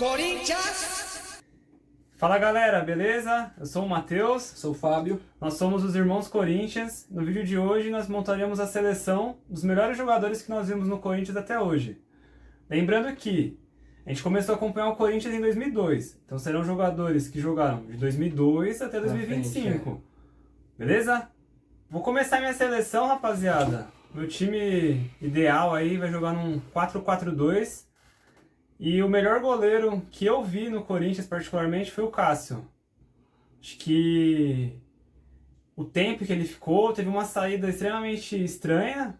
Corinthians! Fala galera, beleza? Eu sou o Matheus. Sou o Fábio. Nós somos os Irmãos Corinthians. No vídeo de hoje nós montaremos a seleção dos melhores jogadores que nós vimos no Corinthians até hoje. Lembrando que a gente começou a acompanhar o Corinthians em 2002. Então serão jogadores que jogaram de 2002 até 2025. Beleza? Vou começar minha seleção, rapaziada. Meu time ideal aí vai jogar num 4-4-2. E o melhor goleiro que eu vi no Corinthians particularmente foi o Cássio. Acho que o tempo que ele ficou, teve uma saída extremamente estranha,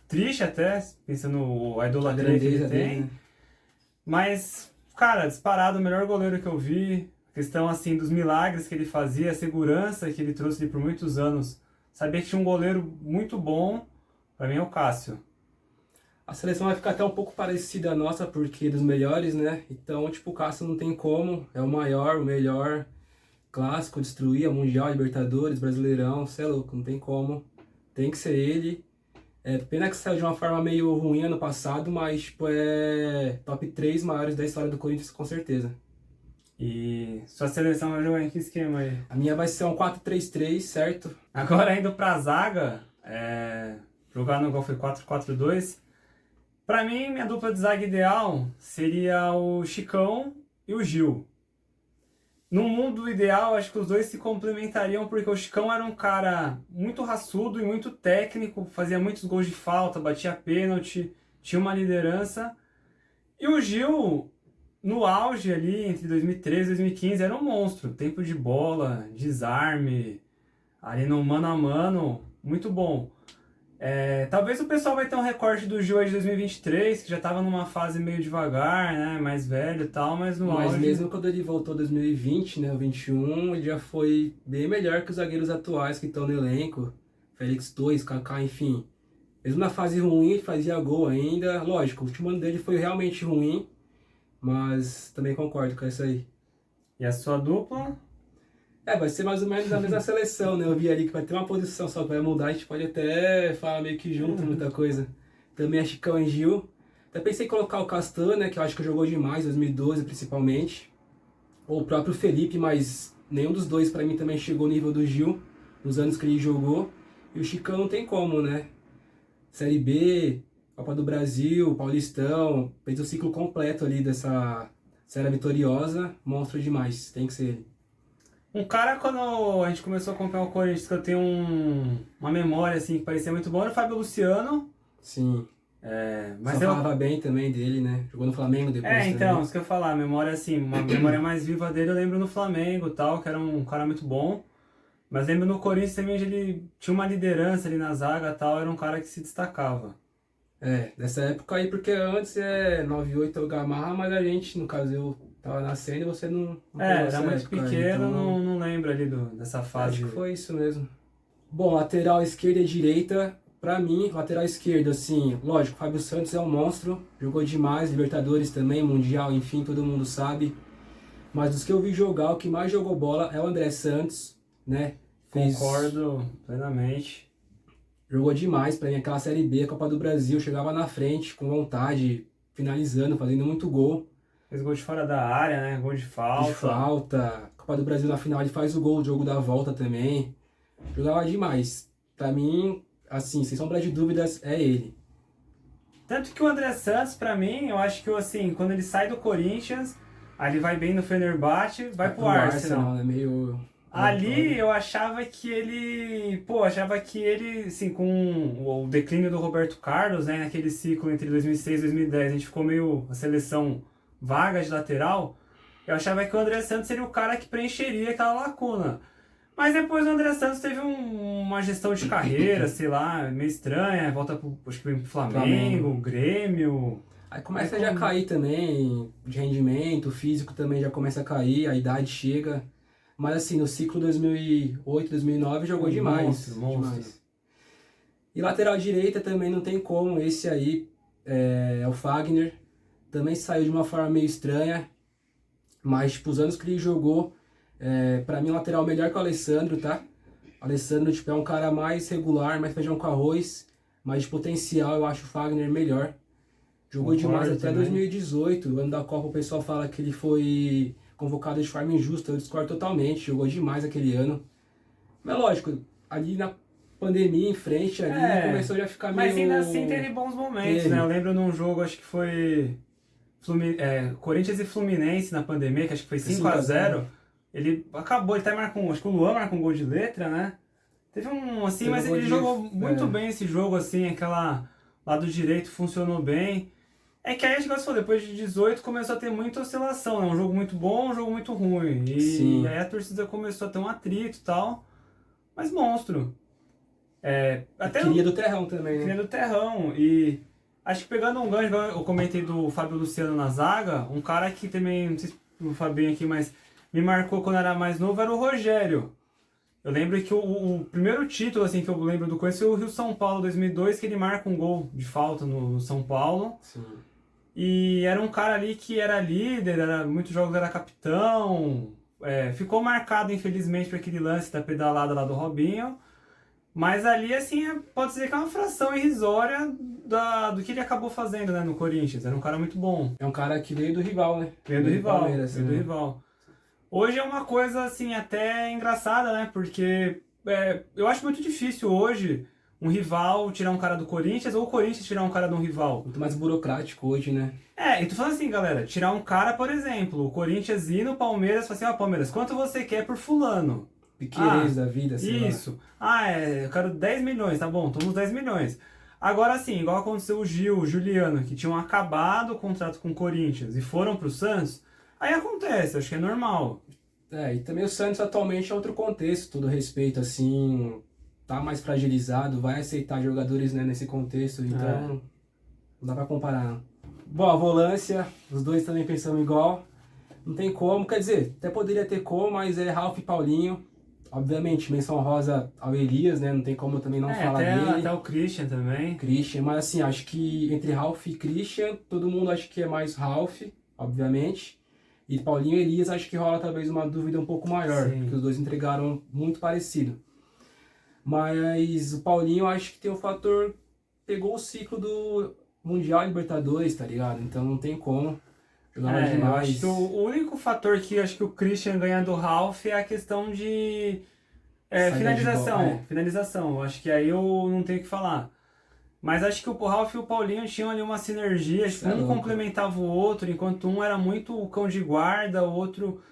triste até, pensando a idolatria que ele tem. Dele, né? Mas, cara, disparado o melhor goleiro que eu vi. A questão assim dos milagres que ele fazia, a segurança que ele trouxe ali por muitos anos. Sabia que tinha um goleiro muito bom, pra mim é o Cássio. A seleção vai ficar até um pouco parecida à nossa, porque dos melhores, né? Então, tipo, o Cássio não tem como. É o maior, o melhor. Clássico, destruía, Mundial, Libertadores, Brasileirão. Cê é louco, não tem como. Tem que ser ele. Pena que saiu de uma forma meio ruim ano passado, mas, tipo, é top 3 maiores da história do Corinthians, com certeza. E sua seleção vai jogar em que esquema aí? A minha vai ser um 4-3-3, certo? Agora indo pra zaga, jogar no qual foi 4-4-2. Pra mim, minha dupla de zaga ideal seria o Chicão e o Gil. No mundo ideal, acho que os dois se complementariam, porque o Chicão era um cara muito raçudo e muito técnico, fazia muitos gols de falta, batia pênalti, tinha uma liderança. E o Gil, no auge ali, entre 2013 e 2015, era um monstro. Tempo de bola, desarme, ali no mano a mano, muito bom. Talvez o pessoal vai ter um recorte do Gil aí de 2023, que já tava numa fase meio devagar, né, mais velho e tal, mas no auge... Mas mesmo quando ele voltou em 2020, né, o 21, ele já foi bem melhor que os zagueiros atuais que estão no elenco. Félix Torres, Kaká, enfim. Mesmo na fase ruim, ele fazia gol ainda. Lógico, o último ano dele foi realmente ruim, mas também concordo com isso aí. E a sua dupla? Vai ser mais ou menos a mesma seleção, né? Eu vi ali que vai ter uma posição só que vai mudar, a gente pode até falar meio que junto, muita coisa. Também é Chicão e Gil. Até pensei em colocar o Castan, né? Que eu acho que jogou demais, 2012 principalmente. Ou o próprio Felipe, mas nenhum dos dois pra mim também chegou no nível do Gil, nos anos que ele jogou. E o Chicão não tem como, né? Série B, Copa do Brasil, Paulistão, fez o ciclo completo ali dessa série vitoriosa, monstro demais, tem que ser ele. Um cara, quando a gente começou a acompanhar o Corinthians, que eu tenho uma memória assim que parecia muito boa, era o Fábio Luciano. Sim. Mas Só falava bem também dele, né? Jogou no Flamengo depois então, também. isso que eu ia falar, a memória assim, uma memória mais viva dele eu lembro no Flamengo e tal, que era um cara muito bom. Mas lembro no Corinthians também, ele tinha uma liderança ali na zaga e tal, era um cara que se destacava. Dessa época aí, porque antes 98 eu Gamarra, mas a gente, no caso eu tava nascendo e você não Era muito época, pequeno, então... não lembro ali dessa fase. Acho que foi isso mesmo. Bom, lateral esquerda e direita, pra mim, lateral esquerdo, assim, lógico, Fábio Santos é um monstro, jogou demais, Libertadores também, Mundial, enfim, todo mundo sabe. Mas dos que eu vi jogar, o que mais jogou bola é o André Santos, né? Concordo plenamente. Jogou demais pra mim, aquela Série B, Copa do Brasil, chegava na frente, com vontade, finalizando, fazendo muito gol. Fez gol de fora da área, né? Gol de falta. De falta. Copa do Brasil na final ele faz o gol, o jogo da volta também. Jogava demais. Pra mim, assim, sem sombra de dúvidas, é ele. Tanto que o André Santos, pra mim, eu acho que assim, quando ele sai do Corinthians, aí ele vai bem no Fenerbahçe, vai pro Arsenal. É meio... Ali eu achava que ele, assim, com o declínio do Roberto Carlos, né, naquele ciclo entre 2006 e 2010, a gente ficou meio a seleção vaga de lateral, eu achava que o André Santos seria o cara que preencheria aquela lacuna. Mas depois o André Santos teve uma gestão de carreira, sei lá, meio estranha, volta acho que pro Flamengo, Grêmio. Aí começa já a cair também, de rendimento, físico também já começa a cair, a idade chega. Mas assim, no ciclo 2008, 2009 jogou demais. Monstro. E lateral direita também não tem como, esse aí é o Fagner. Também saiu de uma forma meio estranha, mas tipo, os anos que ele jogou, pra mim o lateral melhor que o Alessandro, tá? O Alessandro tipo, é um cara mais regular, mais feijão com arroz, mas de potencial eu acho o Fagner melhor. Jogou demais Concordo até também. 2018. O ano da Copa o pessoal fala que ele foi convocado de forma injusta. Eu discordo totalmente. Jogou demais aquele ano. Mas lógico, ali na pandemia em frente ali É, começou já a ficar mas ainda assim meio. teve bons momentos, né? Eu Teve. lembro num jogo, acho que foi Corinthians e Fluminense na pandemia, que acho que foi Foi 5 5 a a 0. 0 Ele acabou, ele até marcou, acho que o Luan marcou um gol de letra, né? Teve um assim, Teve um mas gol ele de. jogou muito bem esse jogo, assim, aquela lado direito funcionou bem. É que aí, acho que você falou, depois de 18 começou a ter muita oscilação, né? Um jogo muito bom, um jogo muito ruim. E Sim. aí a torcida começou a ter um atrito e tal. Mas monstro. E Até queria do Terrão também, né? criando terrão. E acho que pegando um gancho, igual eu comentei do Fábio Luciano na zaga, um cara que também, não sei se o Fabinho aqui, mas me marcou quando era mais novo era o Rogério. Eu lembro que o primeiro título assim que eu lembro do Corinthians foi o Rio São Paulo 2002, que ele marca um gol de falta no São Paulo. Sim. E era um cara ali que era líder, era muitos jogos era capitão. Ficou marcado infelizmente por aquele lance da pedalada lá do Robinho. Mas ali, assim, pode dizer que é uma fração irrisória do que ele acabou fazendo, né, no Corinthians. Era um cara muito bom. É um cara que veio do rival, né? Veio do rival, Palmeiras, veio do né? rival. Hoje é uma coisa, assim, até engraçada, né? Porque eu acho muito difícil hoje um rival tirar um cara do Corinthians ou o Corinthians tirar um cara de um rival. Muito mais burocrático hoje, né? E tô falando assim, galera, tirar um cara, por exemplo, o Corinthians ir no Palmeiras e falar assim, ó, Palmeiras, quanto você quer por fulano? Piquerez Ah, da vida, sei lá. isso. Eu quero 10 milhões, tá bom, toma os 10 milhões. Agora sim, igual aconteceu o Juliano, que tinham acabado o contrato com o Corinthians e foram pro Santos, aí acontece, acho que é normal. E também o Santos atualmente é outro contexto, todo respeito, assim, tá mais fragilizado, vai aceitar jogadores, né, nesse contexto, então não dá pra comparar. Não. Bom, a volância, os dois também pensamos igual, não tem como, quer dizer, até poderia ter como, mas é Ralf e Paulinho, obviamente, menção rosa ao Elias, né, não tem como eu também não falar dele. Até o Christian também. Christian, mas assim, acho que entre Ralf e Christian, todo mundo acha que é mais Ralf, obviamente. E Paulinho e Elias, acho que rola talvez uma dúvida um pouco maior, Sim. porque os dois entregaram muito parecido. Mas o Paulinho, acho que tem o fator, pegou o ciclo do Mundial e Libertadores, tá ligado? Então não tem como, jogava Eu acho demais. que o único fator que acho que o Christian ganha do Ralf é a questão de Saída de finalização. bola, Finalização. Eu acho que aí eu não tenho o que falar. Mas acho que o Ralf e o Paulinho tinham ali uma sinergia, acho que Cê é um louco. complementava o outro, enquanto um era muito o cão de guarda, o outro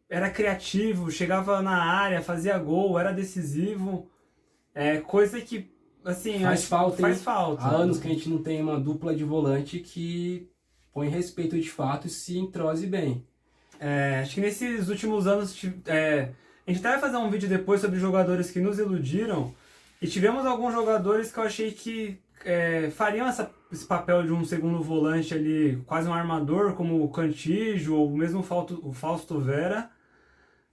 era criativo, chegava na área, fazia gol, era decisivo. Coisa que, assim, Faz acho que falta, faz hein? falta. Há anos que a gente não tem uma dupla de volante que põe respeito de fato e se entrose bem. Acho que nesses últimos anos, a gente até vai fazer um vídeo depois sobre jogadores que nos iludiram, e tivemos alguns jogadores que eu achei que fariam esse papel de um segundo volante ali, quase um armador, como o Cantillo, ou mesmo o Fausto Vera,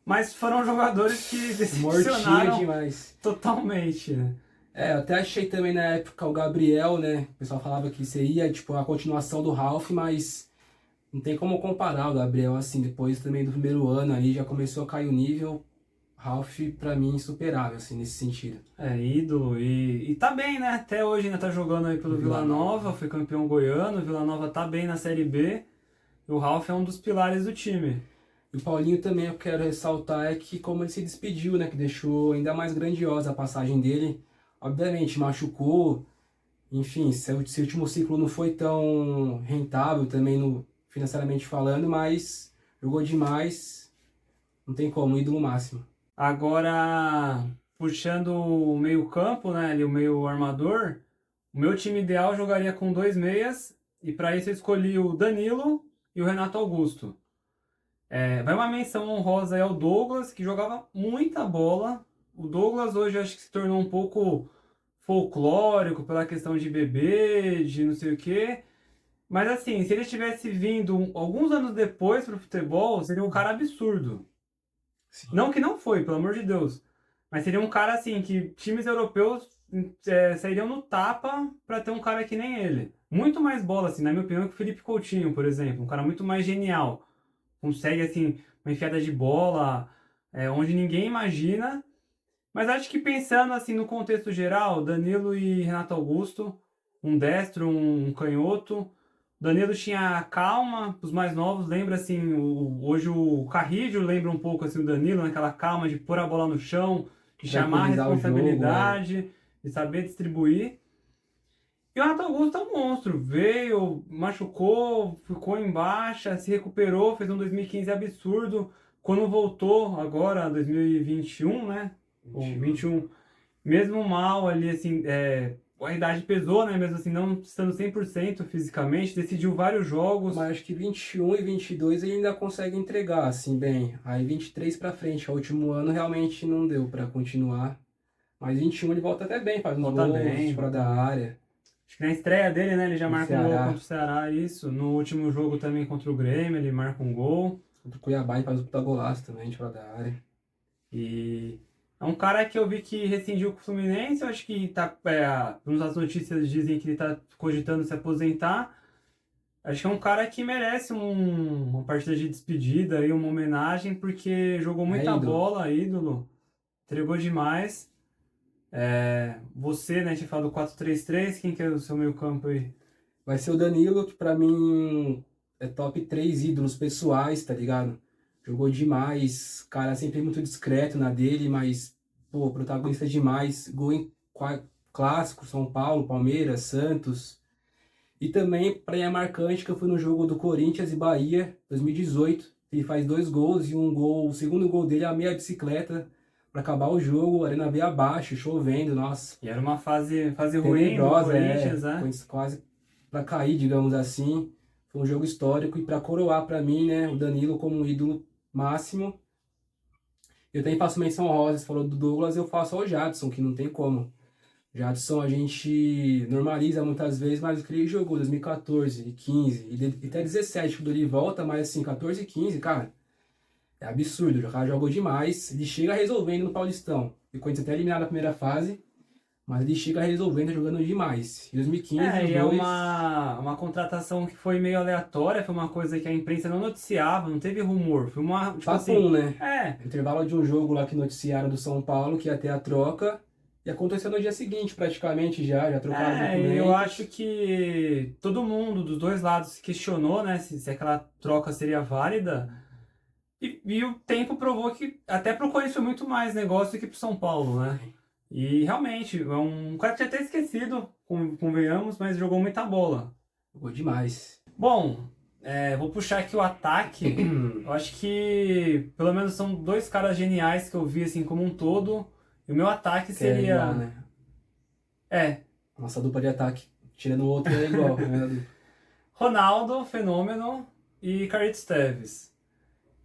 mas foram jogadores que Mortinho decepcionaram demais. totalmente, né? Eu até achei também na época o Gabriel, né? O pessoal falava que seria tipo a continuação do Ralf, mas não tem como comparar o Gabriel assim. Depois também do primeiro ano ali já começou a cair o nível. Ralf, pra mim, insuperável, assim, nesse sentido. Ídolo e tá bem, né? Até hoje ainda tá jogando aí pelo Vila Nova, foi campeão goiano, o Vila Nova tá bem na Série B, e o Ralf é um dos pilares do time. E o Paulinho também eu quero ressaltar é que como ele se despediu, né? Que deixou ainda mais grandiosa a passagem dele. Obviamente, machucou. Enfim, esse último ciclo não foi tão rentável também no, financeiramente falando, mas jogou demais. Não tem como, ídolo máximo. Agora, puxando o meio-campo, né, ali, o meio armador, o meu time ideal jogaria com dois meias, e para isso eu escolhi o Danilo e o Renato Augusto. Vai uma menção honrosa aí ao Douglas, que jogava muita bola. O Douglas hoje acho que se tornou um pouco folclórico pela questão de bebê, de não sei o quê. Mas assim, se ele tivesse vindo alguns anos depois pro futebol, seria um cara absurdo. Sim. Não que não foi, pelo amor de Deus. Mas seria um cara assim que times europeus sairiam no tapa pra ter um cara que nem ele. Muito mais bola, assim, na minha opinião, que o Felipe Coutinho, por exemplo. Um cara muito mais genial. Consegue, assim, uma enfiada de bola onde ninguém imagina. Mas acho que pensando, assim, no contexto geral, Danilo e Renato Augusto, um destro, um canhoto. Danilo tinha calma, os mais novos, lembra assim, hoje o Carrillo lembra um pouco assim o Danilo, naquela calma de pôr a bola no chão, de chamar a Tranquilizar o jogo, responsabilidade, de saber distribuir. E o Renato Augusto é um monstro, veio, machucou, ficou em baixa, se recuperou, fez um 2015 absurdo. Quando voltou agora, 2021, né? Ou 21, mesmo mal ali, assim, a idade pesou, né? Mesmo assim, não estando 100% fisicamente, decidiu vários jogos. Mas acho que 21 e 22 ele ainda consegue entregar, assim, bem. Aí 23 pra frente, o último ano realmente não deu pra continuar. Mas 21 ele volta até bem, faz uns Volta gols bem, fora volta da bem. área. Acho que na estreia dele, né? Ele já No marca um gol contra Ceará, o Ceará, isso. No último jogo também contra o Grêmio, ele marca um gol. contra o Cuiabá ele faz um puta golaço também, de fora da área. E é um cara que eu vi que rescindiu com o Fluminense. Eu acho que tá, as notícias dizem que ele tá cogitando se aposentar. Acho que é um cara que merece uma partida de despedida e uma homenagem, porque jogou É muita ídolo. bola, ídolo, entregou demais. Você, né, tinha falado do 4-3-3, quem que é o seu meio campo aí? Vai ser o Danilo, que pra mim é top 3 ídolos pessoais, tá ligado? Jogou demais, cara sempre muito discreto na dele, mas, pô, protagonista demais. Gol em clássico, São Paulo, Palmeiras, Santos. E também, pra mim é marcante que eu fui no jogo do Corinthians e Bahia, 2018. Ele faz 2 gols e um gol, o segundo gol dele é a meia bicicleta pra acabar o jogo, arena veio abaixo, chovendo, nossa. E era uma fase ruim do Tenebrosa, Corinthians, né? quase para cair, digamos assim. Foi um jogo histórico e para coroar para mim, né, o Danilo como um ídolo máximo. Eu também faço menção honrosa, você falou do Douglas, eu faço ao Jadson, que não tem como. Jadson a gente normaliza muitas vezes, mas o que ele jogou 2014 e 15 e até 17 quando ele volta, mas assim, 14 e 15, cara, é absurdo. O cara jogou demais, ele chega resolvendo no Paulistão. E quando você até eliminado na primeira fase, mas ele chega resolvendo, jogando demais. Em 2015, os E é dois, uma contratação que foi meio aleatória, foi uma coisa que a imprensa não noticiava, não teve rumor. Foi uma, tipo assim, papum, né? Intervalo de um jogo lá que noticiaram do São Paulo, que ia ter a troca. E aconteceu no dia seguinte, praticamente já trocaram e eu acho documentos. que todo mundo dos dois lados se questionou, né, se aquela troca seria válida. E o tempo provou que até pro Corinthians foi muito mais negócio do que pro São Paulo, né? E realmente, é um cara que tinha até esquecido, convenhamos, mas jogou muita bola. Jogou demais. Bom, vou puxar aqui o ataque. Eu acho que pelo menos são dois caras geniais que eu vi assim como um todo. E o meu ataque Que é igual, seria. né? É, Nossa dupla de ataque. Tirando o outro é igual. Né? Ronaldo, Fenômeno e Carlitos Tevez.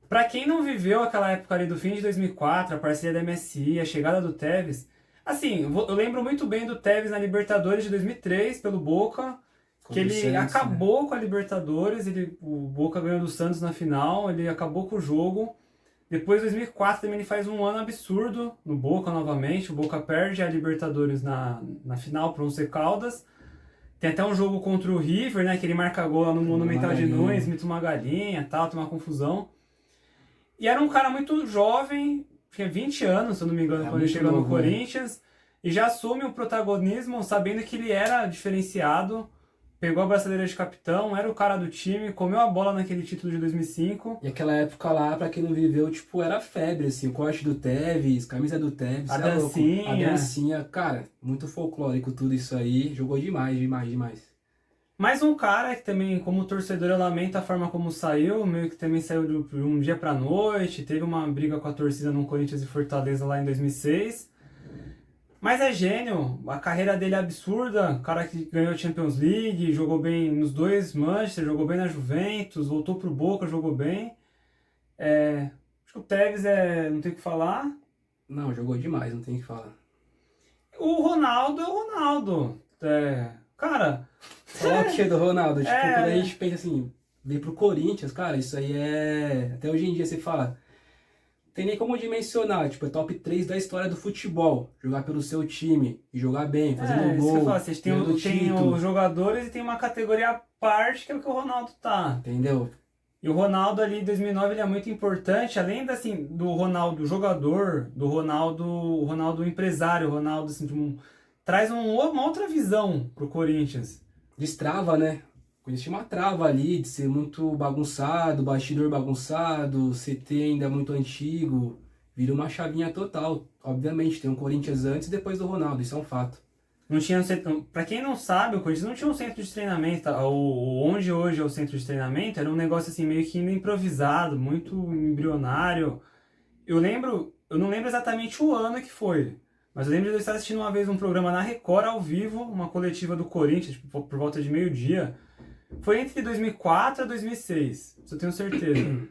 Pra quem não viveu aquela época ali do fim de 2004, a parceria da MSI, a chegada do Tevez, assim, eu lembro muito bem do Tevez na Libertadores de 2003 pelo Boca, que Contra o ele Santos, né? acabou com a Libertadores, o Boca ganhou do Santos na final, ele acabou com o jogo. Depois, em 2004, também ele faz um ano absurdo no Boca novamente. O Boca perde a Libertadores na final para o Once Caldas. Tem até um jogo contra o River, né? Que ele marca gol lá no Monumental de Nunes, mita uma galinha e tal, tem uma confusão. E era um cara muito jovem, tinha 20 anos, se eu não me engano, quando ele chegou no Corinthians. E já assume o protagonismo sabendo que ele era diferenciado. Pegou a braçadeira de capitão, era o cara do time, comeu a bola naquele título de 2005. E aquela época lá, pra quem não viveu, tipo, era febre, assim, o corte do Tevez, camisa do Tevez, A cê é louco. dancinha. A dancinha, cara, muito folclórico tudo isso aí, jogou demais, demais, demais. Mais um cara que também, como torcedor, eu lamento a forma como saiu, meio que também saiu de um dia pra noite, teve uma briga com a torcida no Corinthians e Fortaleza lá em 2006. Mas é gênio, a carreira dele é absurda, cara que ganhou Champions League, jogou bem nos dois Manchester, jogou bem na Juventus, voltou pro Boca, jogou bem. Acho que o Tevez não tem o que falar. Não, jogou demais, não tem o que falar. O Ronaldo é o Ronaldo. Cara, Qual que é do Ronaldo? Tipo, É. quando a gente pensa assim, veio pro Corinthians, cara, isso aí é. Até hoje em dia você fala. Tem nem como dimensionar, tipo, é top 3 da história do futebol. Jogar pelo seu time e jogar bem, fazendo isso que eu gol, falo, vocês têm, ganhando tem título, os jogadores e tem uma categoria à parte que é o que o Ronaldo tá. entendeu? E o Ronaldo ali em 2009 ele é muito importante, além assim, do Ronaldo jogador, do o Ronaldo empresário, o Ronaldo assim, traz uma outra visão pro Corinthians. Destrava, né? Corinthians tinha uma trava ali de ser muito bagunçado, bastidor bagunçado, CT ainda muito antigo, vira uma chavinha total. Obviamente, tem um Corinthians antes e depois do Ronaldo, isso é um fato. Não tinha um centro, pra quem não sabe, o Corinthians não tinha um centro de treinamento. Onde hoje é o centro de treinamento era um negócio assim meio que improvisado, muito embrionário. Eu não lembro exatamente o ano que foi, mas eu lembro de eu estar assistindo uma vez um programa na Record ao vivo, uma coletiva do Corinthians, tipo, por volta de meio-dia. Foi entre 2004 e 2006, isso eu tenho certeza.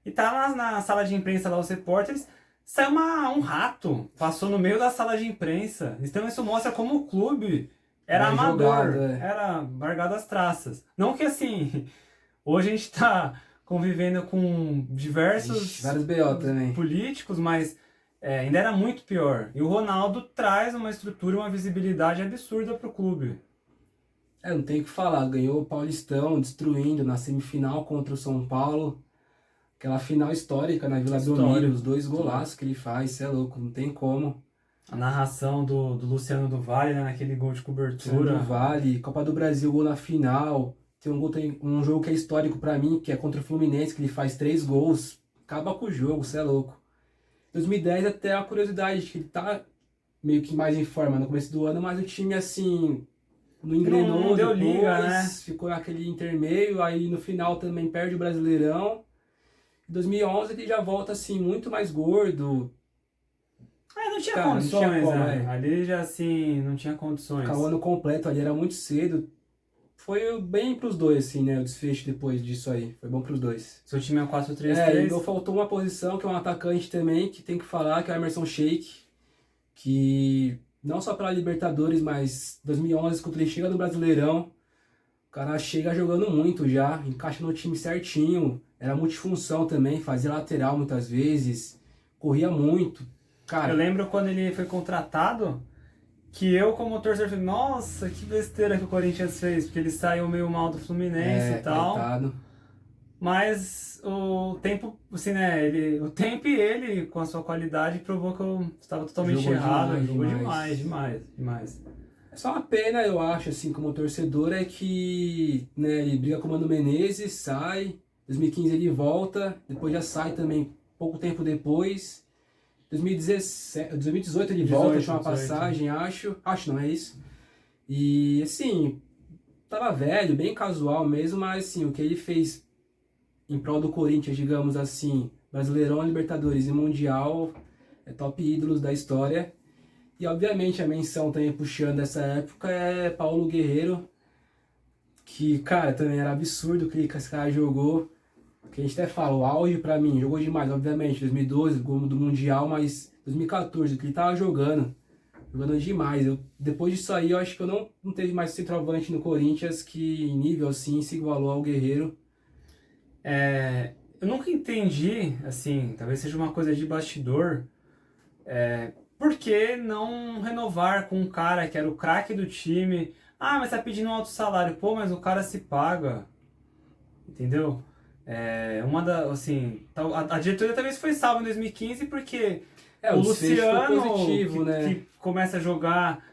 E tá lá na sala de imprensa, lá os repórteres, saiu um rato, passou no meio da sala de imprensa. Então isso mostra como o clube era amador, jogado, era largado às traças. Não que assim, hoje a gente tá convivendo com diversos vários BO também. políticos, mas ainda era muito pior. E o Ronaldo traz uma estrutura e uma visibilidade absurda pro clube. Não tem o que falar, ganhou o Paulistão, destruindo na semifinal contra o São Paulo. Aquela final histórica na Vila Belmiro, os 2 golaços que ele faz, isso é louco, não tem como. A narração do Luciano do Vale, né, naquele gol de cobertura. Luciano do Vale, Copa do Brasil, gol na final. Tem um jogo que é histórico pra mim, que é contra o Fluminense, que ele faz 3 gols. Acaba com o jogo, isso é louco. 2010 até a curiosidade, que ele tá meio que mais em forma no começo do ano, mas o time assim... Não engrenou, não deu depois, liga, né? Ficou aquele intermeio, aí no final também perde o Brasileirão. Em 2011 ele já volta assim, muito mais gordo. Não tinha Cara, condições, não tinha como, né? Ali já assim, não tinha condições. Ficava o ano completo ali, era muito cedo. Foi bem pros dois, assim, né? O desfecho depois disso aí. Foi bom pros dois. Seu time é 4-3-3? Então faltou uma posição, que é um atacante também, que tem que falar, que é o Emerson Sheik. Que... não só para Libertadores, mas 2011, quando ele chega no Brasileirão, o cara chega jogando muito já, encaixa no time certinho, era multifunção também, fazia lateral muitas vezes, corria muito. Cara, eu lembro quando ele foi contratado, que eu como torcedor falei, nossa, que besteira que o Corinthians fez, porque ele saiu meio mal do Fluminense e tal. Coitado. Mas o tempo, assim, né, o tempo e ele, com a sua qualidade, provou que eu estava totalmente Jogou errado. demais, Jogou demais. demais. É só uma pena, eu acho, assim, como torcedor, é que, né, ele briga com o Mano Menezes, sai, 2015 ele volta, depois já sai também pouco tempo depois, 2018 ele volta, tinha uma passagem, acho não é isso, e assim, tava velho, bem casual mesmo, mas assim, o que ele fez em prol do Corinthians, digamos assim, Brasileirão, Libertadores e Mundial, é top ídolos da história. E obviamente a menção também puxando essa época é Paulo Guerreiro, que, cara, também era absurdo o que esse cara jogou. Que a gente até fala, o auge pra mim, jogou demais, obviamente, 2012, gol do Mundial, mas 2014, o que ele tava jogando demais. Depois disso aí, eu acho que eu não teve mais centroavante no Corinthians que em nível assim se igualou ao Guerreiro. Eu nunca entendi, assim, talvez seja uma coisa de bastidor, por que não renovar com um cara que era o craque do time? Ah, mas tá pedindo um alto salário. Pô, mas o cara se paga. Entendeu? A diretoria talvez foi salva em 2015 porque o Luciano, positivo, né? que começa a jogar,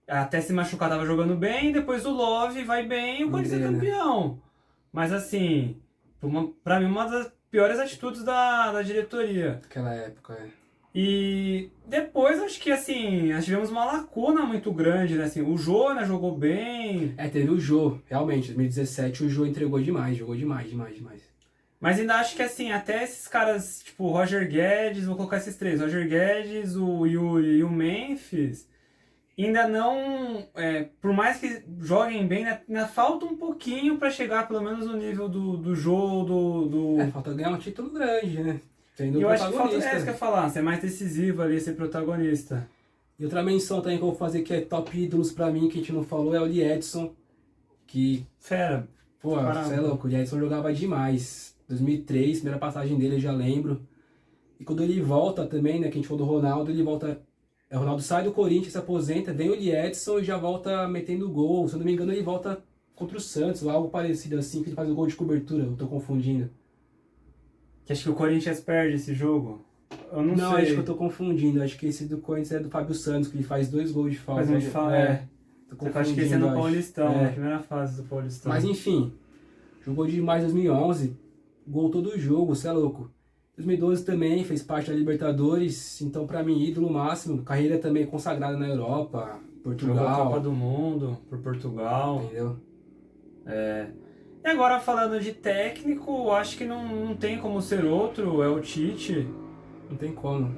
até se machucar, tava jogando bem, depois o Love vai bem e o Corinthians é campeão. Mas assim, pra mim, uma das piores atitudes da diretoria. Naquela época, E depois, acho que assim, nós tivemos uma lacuna muito grande, né? Assim, o Jô, né, jogou bem. Teve o Jô, realmente, 2017 o Jô entregou demais, jogou demais. Mas ainda acho que assim, até esses caras, tipo, o Roger Guedes, vou colocar esses três, Roger Guedes, o Yuri e o Memphis, ainda não, por mais que joguem bem, ainda falta um pouquinho pra chegar pelo menos no nível do Jô, falta ganhar um título grande, né? Sendo E eu acho que falta, protagonista. isso que eu ia falar, ser mais decisivo ali, ser protagonista. E outra menção também que eu vou fazer que é top ídolos pra mim, que a gente não falou, é o Lee Edson, que... Fera. Pô, você é louco, o Lee Edson jogava demais. 2003, primeira passagem dele, eu já lembro. E quando ele volta também, né, que a gente falou do Ronaldo, ele volta... O Ronaldo sai do Corinthians, se aposenta, vem o Lee Edson e já volta metendo gol. Se eu não me engano, ele volta contra o Santos, ou algo parecido assim, que ele faz o gol de cobertura, eu tô confundindo. Que acho que o Corinthians perde esse jogo. Eu não sei. Não, acho que eu tô confundindo. Acho que esse do Corinthians é do Fábio Santos, que ele faz 2 gols de falta. Mas a gente fala, Tô eu acho que esse é no acho. Paulistão, na primeira fase do Paulistão. Mas enfim, Jogou demais em 2011, gol todo jogo, você é louco. 2012 também fez parte da Libertadores, então pra mim ídolo máximo. Carreira também consagrada na Europa, Jogou a Copa Portugal, do Mundo por Portugal. entendeu? E agora falando de técnico, acho que não tem como ser outro, é o Tite. Não tem como.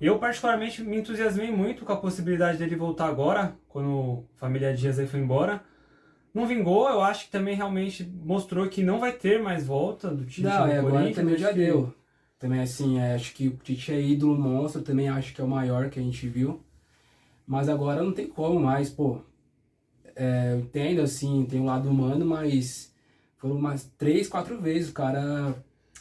Eu particularmente me entusiasmei muito com a possibilidade dele voltar agora, quando a família Dias aí foi embora. Não vingou, eu acho que também realmente mostrou que não vai ter mais volta do Tite Não, no agora Corinthians. também já acho que- deu. Também assim, acho que o Tite é ídolo monstro, também acho que é o maior que a gente viu. Mas agora não tem como mais, pô. Eu entendo, assim, tem um lado humano, mas foram umas 3, 4 vezes o cara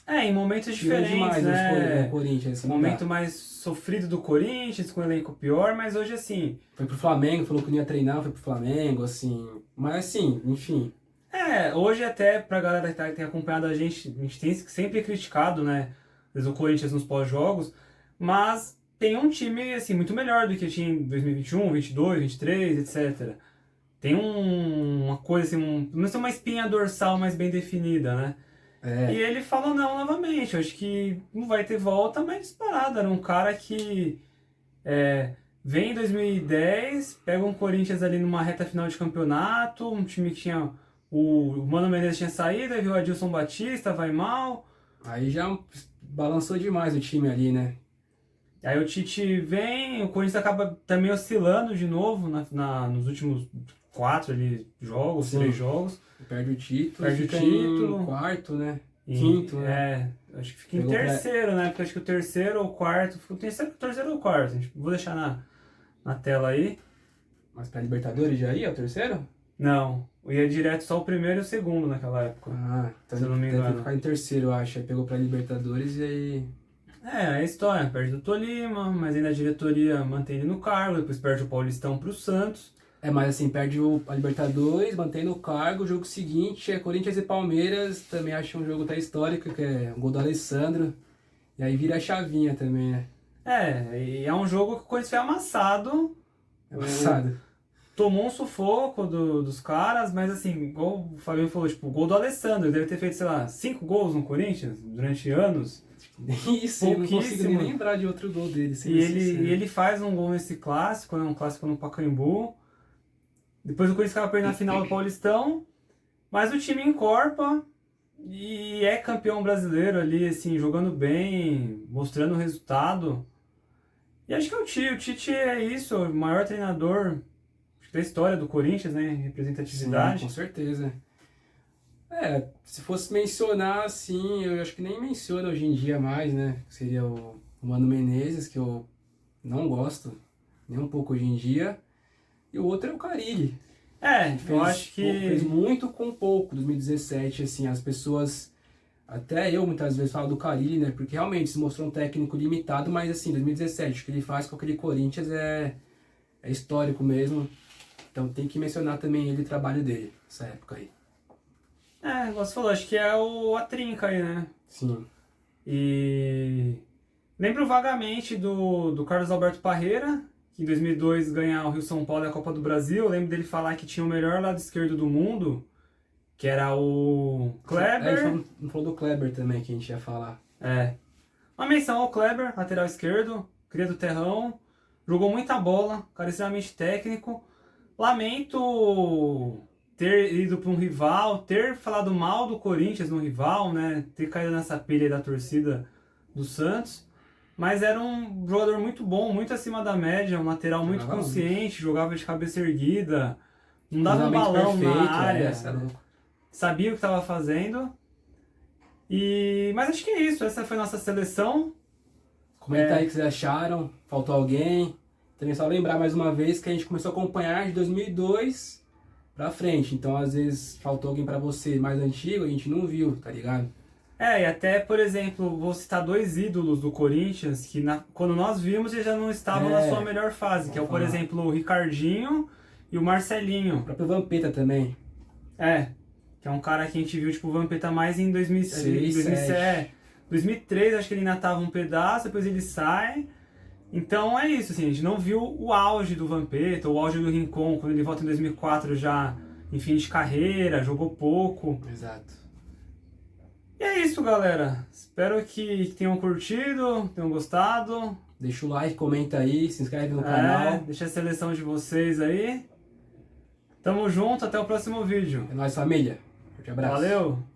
Em momentos tirou diferentes, demais né? o Corinthians. Assim, O não dá. momento mais sofrido do Corinthians, com o elenco pior, mas hoje assim... Foi pro Flamengo, falou que não ia treinar, foi pro Flamengo, assim. Mas assim, enfim. Hoje até pra galera que tem acompanhado a gente tem sempre criticado, né? Às vezes o Corinthians nos pós-jogos, mas tem um time, assim, muito melhor do que tinha em 2021, 22, 23, etc. Tem uma coisa assim, pelo menos uma espinha dorsal mais bem definida, né? E É, ele falou não novamente. Eu acho que não vai ter volta, mas disparado. Era um cara que vem em 2010, pega um Corinthians ali numa reta final de campeonato, um time que tinha. O Mano Menezes tinha saído, aí viu o Adilson Batista, vai mal. aí já balançou demais o time ali, né? Aí o Tite vem, o Corinthians acaba também oscilando de novo nos últimos 4 ali, jogos, Sim. 3 jogos. Perde o título, Perde o fica título. em quarto, né? E, Quinto, né? acho que fica em Pegou pra- terceiro, né? Porque acho que o terceiro ou quarto. O terceiro ou quarto. Vou deixar na tela aí. Mas pra Libertadores já ia, o terceiro? Não, ia direto só o primeiro e o segundo naquela época. Ah, então Se eu não me deve engano. ficar em terceiro, eu acho. Aí pegou pra Libertadores e aí... É a história. Perde do Tolima, mas ainda a diretoria mantém ele no cargo. Depois perde o Paulistão pro Santos. Mas assim, perde a Libertadores, mantém no cargo. O jogo seguinte é Corinthians e Palmeiras. Também acho um jogo até histórico, que é um gol do Alessandro. E aí vira a chavinha também, né? E é um jogo que o Corinthians foi amassado. É passado. Tomou um sufoco dos caras, mas assim, igual o Fabinho falou, tipo, o gol do Alessandro, ele deve ter feito, sei lá, 5 gols no Corinthians durante anos. Isso, eu não consigo nem Pouquíssimo. lembrar de outro gol dele. E ele faz um gol nesse clássico, né, um clássico no Pacaembu. Depois o Corinthians acaba perdendo a final do Paulistão, mas o time encorpa e é campeão brasileiro ali, assim, jogando bem, mostrando o resultado. E acho que é o Tite é isso, o maior treinador da história do Corinthians, né? Representatividade. Sim, com certeza. Se fosse mencionar, assim, eu acho que nem menciona hoje em dia mais, né? Seria o Mano Menezes, que eu não gosto nem um pouco hoje em dia. E o outro é o Carille. Eu acho que... Fez muito com pouco, 2017, assim, as pessoas... Até eu muitas vezes falo do Carille, né? Porque realmente se mostrou um técnico limitado, mas assim, 2017, o que ele faz com aquele Corinthians é histórico mesmo. Então tem que mencionar também ele e o trabalho dele, nessa época aí. Você falou, acho que é a trinca aí, né? Sim. E lembro vagamente do Carlos Alberto Parreira, que em 2002 ganhar o Rio São Paulo e a Copa do Brasil. Eu lembro dele falar que tinha o melhor lado esquerdo do mundo, que era o Kleber. Não falou do Kleber também, que a gente ia falar. Uma menção ao Kleber, lateral esquerdo, cria do terrão, jogou muita bola, cara extremamente técnico. Lamento ter ido para um rival, ter falado mal do Corinthians no rival, né? Ter caído nessa pilha aí da torcida do Santos. Mas era um jogador muito bom, muito acima da média, um lateral muito Jogava consciente, jogava de cabeça erguida, não dava um Cruzamento balão perfeito, na área, essa é louco. sabia o que estava fazendo. Mas acho que é isso, essa foi a nossa seleção. Comenta aí o que vocês acharam, faltou alguém. Também só lembrar mais uma vez que a gente começou a acompanhar de 2002 pra frente. Então às vezes faltou alguém pra você mais antigo, a gente não viu, tá ligado? E até, por exemplo, vou citar 2 ídolos do Corinthians que quando nós vimos eles já não estavam na sua melhor fase, que é, por exemplo, o Ricardinho e o Marcelinho. O próprio Vampeta também. Que é um cara que a gente viu, tipo, o Vampeta mais em 2006, 2003, acho que ele ainda tava um pedaço, depois ele sai. Então é isso, assim, a gente não viu o auge do Vampeta, o auge do Rincon, quando ele volta em 2004 já em fim de carreira, jogou pouco. Exato. E é isso, galera. Espero que tenham curtido, tenham gostado. Deixa o like, comenta aí, se inscreve no canal. Deixa a seleção de vocês aí. Tamo junto, até o próximo vídeo. É nóis, família. Forte abraço. Valeu!